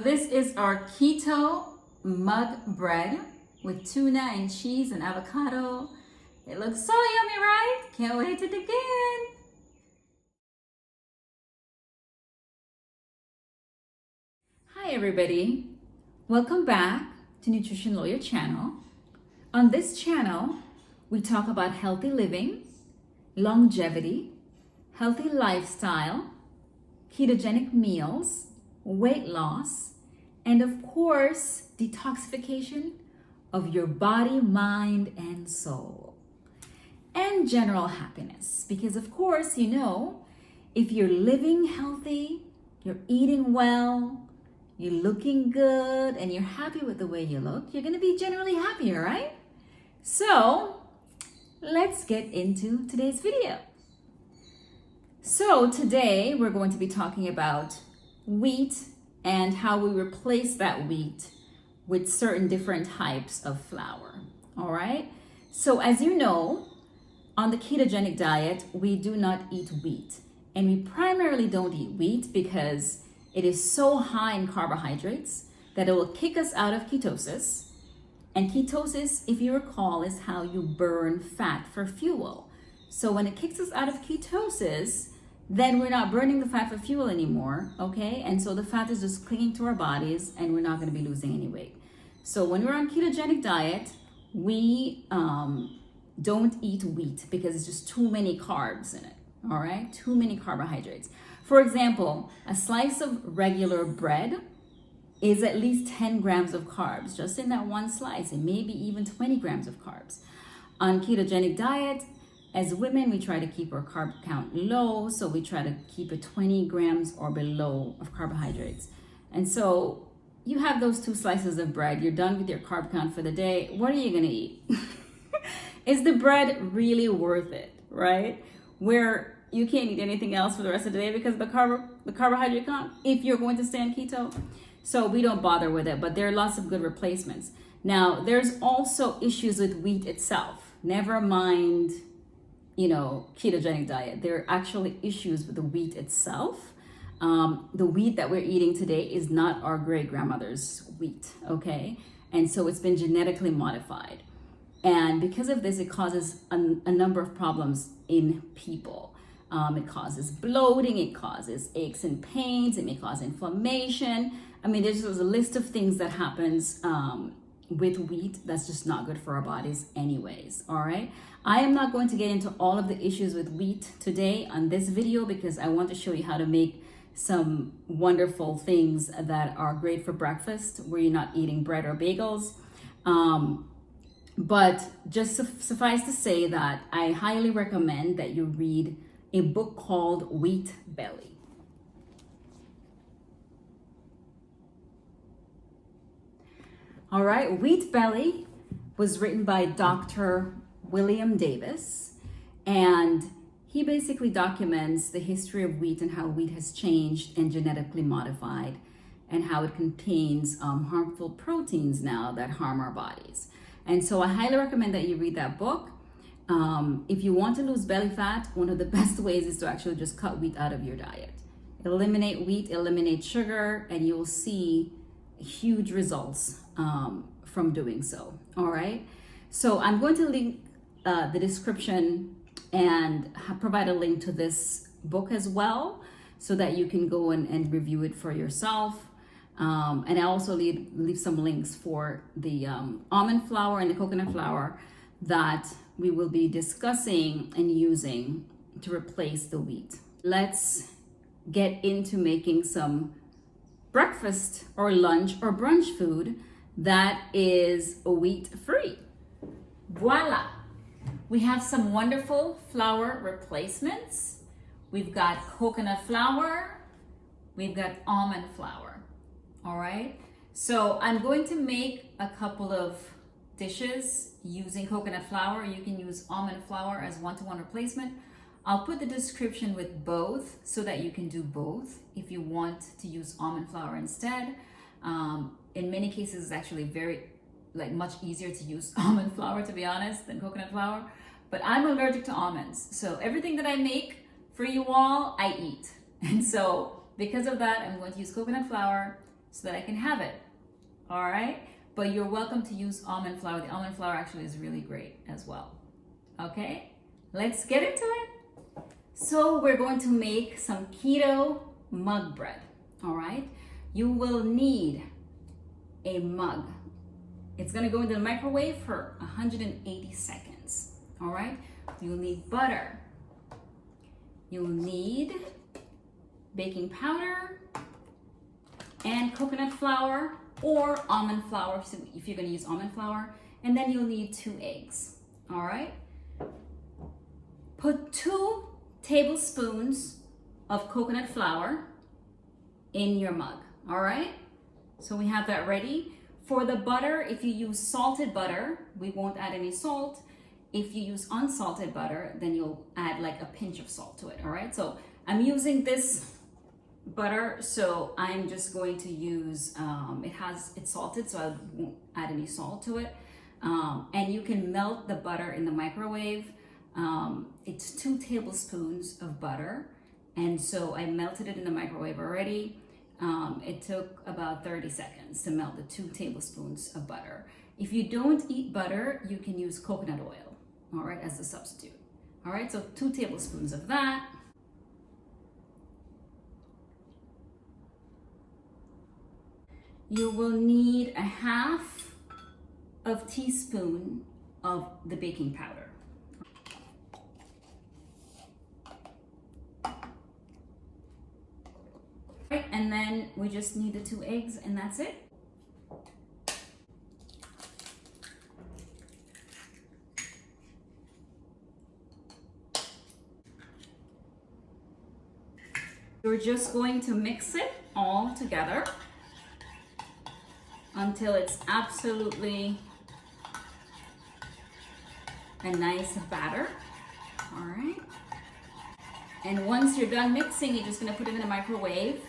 This is our keto mug bread with tuna and cheese and avocado. It looks so yummy, right? Can't wait to dig in. Hi everybody. Welcome back to Nutrition Lawyer channel. On this channel, we talk about healthy living, longevity, healthy lifestyle, ketogenic meals, weight loss, and of course, detoxification of your body, mind, and soul. And general happiness. Because of course, you know, if you're living healthy, you're eating well, you're looking good, and you're happy with the way you look, you're gonna be generally happier, right? So, let's get into today's video. So today, we're going to be talking about wheat and how we replace that wheat with certain different types of flour. All right. So as you know, on the ketogenic diet, we do not eat wheat, and we primarily don't eat wheat because it is so high in carbohydrates that it will kick us out of ketosis. And ketosis, if you recall, is how you burn fat for fuel. So when it kicks us out of ketosis, then we're not burning the fat for fuel anymore, okay? And so the fat is just clinging to our bodies and we're not gonna be losing any weight. So when we're on ketogenic diet, we don't eat wheat because it's just too many carbs in it, all right? Too many carbohydrates. For example, a slice of regular bread is at least 10 grams of carbs, just in that one slice, and maybe even 20 grams of carbs. On ketogenic diet, as women, we try to keep our carb count low, so we try to keep it 20 grams or below of carbohydrates. And so you have those two slices of bread, you're done with your carb count for the day. What are you gonna eat? Is the bread really worth it, right? Where you can't eat anything else for the rest of the day because of the carbohydrate count, if you're going to stay on keto. So we don't bother with it, but there are lots of good replacements. Now, there's also issues with wheat itself. Never mind, ketogenic diet. There are actually issues with the wheat itself. The wheat that we're eating today is not our great grandmother's wheat, okay? And so it's been genetically modified. And because of this, it causes a number of problems in people. It causes bloating, it causes aches and pains, it may cause inflammation. I mean, there's just a list of things that happens with wheat that's just not good for our bodies anyways, all right? I am not going to get into all of the issues with wheat today on this video because I want to show you how to make some wonderful things that are great for breakfast where you're not eating bread or bagels. But just suffice to say that I highly recommend that you read a book called Wheat Belly. All right, Wheat Belly was written by Dr. William Davis, and he basically documents the history of wheat and how wheat has changed and genetically modified and how it contains harmful proteins now that harm our bodies. And so I highly recommend that you read that book. If you want to lose belly fat, one of the best ways is to actually just cut wheat out of your diet. Eliminate wheat, eliminate sugar, and you'll see huge results from doing so, all right? So I'm going to link the description and provide a link to this book as well so that you can go and review it for yourself. And I also leave some links for the almond flour and the coconut flour that we will be discussing and using to replace the wheat. Let's get into making some breakfast or lunch or brunch food that is wheat free. Voila! We have some wonderful flour replacements. We've got coconut flour, we've got almond flour, all right? So I'm going to make a couple of dishes using coconut flour. You can use almond flour as one-to-one replacement. I'll put the description with both so that you can do both if you want to use almond flour instead. In many cases, it's actually much easier to use almond flour, to be honest, than coconut flour. But I'm allergic to almonds. So everything that I make for you all, I eat. And so because of that, I'm going to use coconut flour so that I can have it. All right, but you're welcome to use almond flour. The almond flour actually is really great as well. Okay, let's get into it. So we're going to make some keto mug bread. All right, you will need a mug. It's gonna go into the microwave for 180 seconds. All right, you'll need butter. You'll need baking powder and coconut flour or almond flour if you're gonna use almond flour. And then you'll need 2 eggs. All right, put 2 tablespoons of coconut flour in your mug. All right, so we have that ready. For the butter, if you use salted butter, we won't add any salt. If you use unsalted butter, then you'll add like a pinch of salt to it. All right, so I'm using this butter, so I'm just going to use it's salted, so I won't add any salt to it. And you can melt the butter in the microwave. It's 2 tablespoons of butter, and so I melted it in the microwave already. It took about 30 seconds to melt the 2 tablespoons of butter. If you don't eat butter, you can use coconut oil, all right, as a substitute. All right, so 2 tablespoons of that. You will need a half of teaspoon of the baking powder. Right, and then we just need the 2 eggs, and that's it. You're just going to mix it all together until it's absolutely a nice batter. All right. And once you're done mixing, you're just gonna put it in the microwave,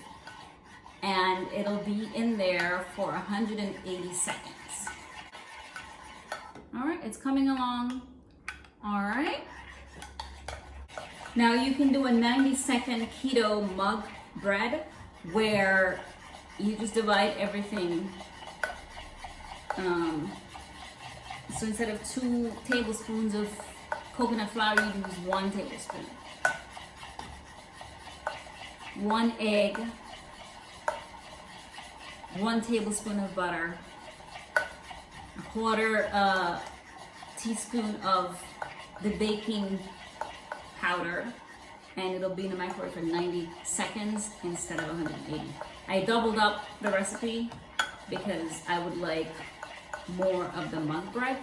and it'll be in there for 180 seconds. All right, it's coming along. All right. Now you can do a 90-second keto mug bread where you just divide everything. So instead of 2 tablespoons of coconut flour, you use 1 tablespoon. 1 egg, 1 tablespoon of butter, a quarter teaspoon of the baking powder, and it'll be in the microwave for 90 seconds instead of 180. I doubled up the recipe because I would like more of the mug bread.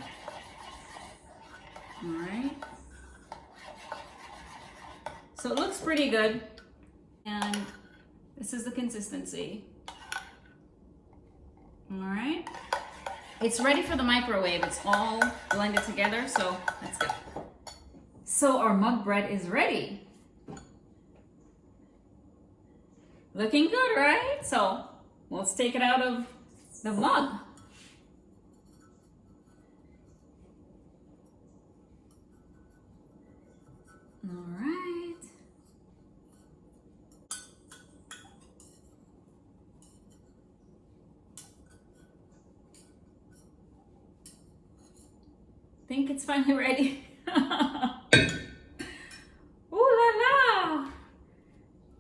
All right. So it looks pretty good. And this is the consistency. All right. It's ready for the microwave. It's all blended together, so let's go. So our mug bread is ready. Looking good, right? So let's take it out of the mug. All right. Think it's finally ready. Ooh la la!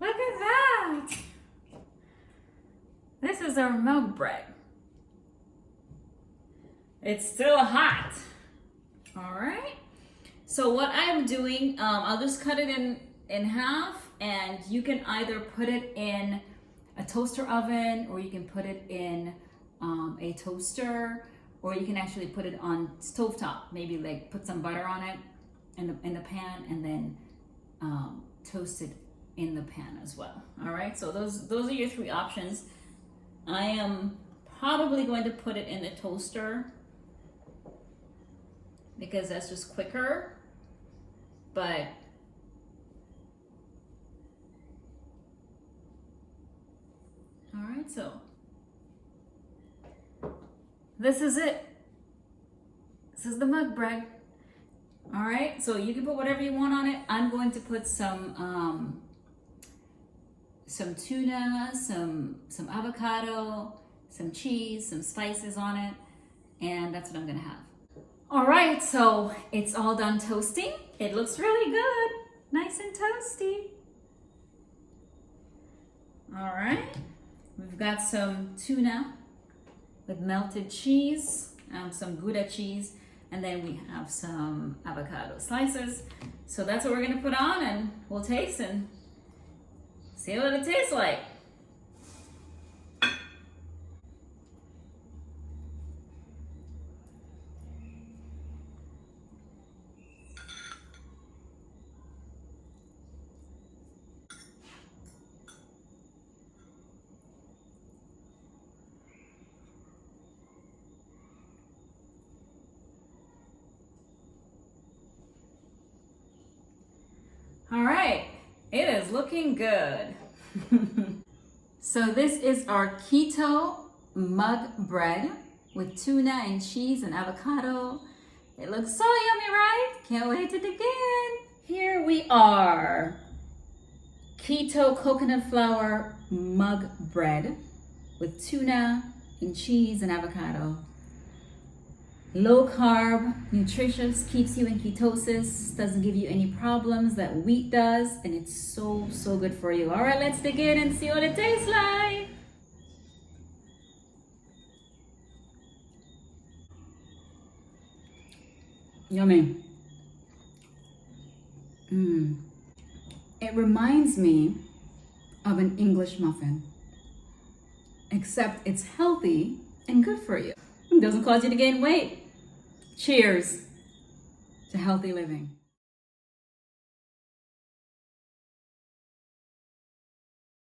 Look at that! This is our mug bread. It's still hot. All right. So what I'm doing, I'll just cut it in half, and you can either put it in a toaster oven, or you can put it in a toaster, or you can actually put it on stovetop. Maybe like put some butter on it in the pan, and then toast it in the pan as well. All right, so those are your 3 options. I am probably going to put it in the toaster because that's just quicker, but all right, so this is it. This is the mug bread. All right, so you can put whatever you want on it. I'm going to put some some tuna, some avocado, some cheese, some spices on it, and that's what I'm gonna have. All right, so it's all done toasting. It looks really good, nice and toasty. All right, we've got some tuna with melted cheese, some Gouda cheese, and then we have some avocado slices. So that's what we're gonna put on, and we'll taste and see what it tastes like. All right, it is looking good. So this is our keto mug bread with tuna and cheese and avocado. It looks so yummy, right? Can't wait to dig in. Here we are. Keto coconut flour mug bread with tuna and cheese and avocado. Low carb, nutritious, keeps you in ketosis, doesn't give you any problems that wheat does, and it's so good for you. All right, let's dig in and see what it tastes like. Yummy. It reminds me of an English muffin, except it's healthy and good for you. It doesn't cause you to gain weight. Cheers to healthy living.